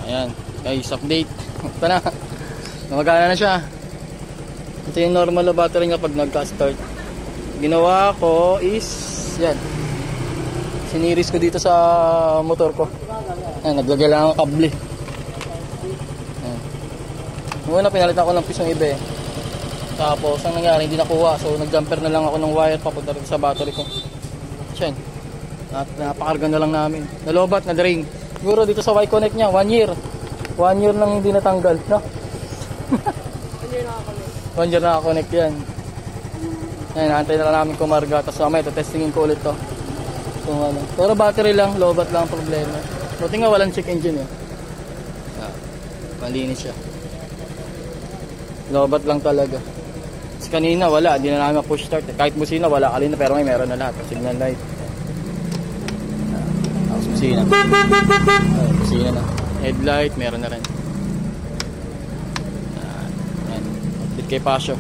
Ayan, guys, update. Ito na. Gumagana na siya. Ito yung normal na battery nga pag nagka-start. Ginawa ko is, yan. Siniris ko dito sa motor ko. Ayan, naglagay lang ang kable. Ayan. Muna, pinalitan ko ng pisong iba eh. Tapos, ang nangyari, hindi nakuha. So, nag-jumper na lang ako ng wire papunta rin sa battery ko. Yan. At napakarga na lang namin. Nalobat, na-drain. Siguro dito sa Y-Connect niya, 1 year. 1 year lang hindi natanggal, no? 1 year nakakonect. 1 year nakakonect yan. Ayan, naantay na lang namin kumarga. Tapos mamaya, testingin ko ulit to. Kung ano. Pero battery lang, lobat lang ang problema. Buti nga walang check engine eh. Malinis siya. Lobat lang talaga. Kasi kanina wala, hindi na namin push start eh. Kahit busina, wala kanina pero meron na lahat. Signal light. Tapos busina. Busina na. Headlight, meron na rin. Ayan. Update kay Pasio.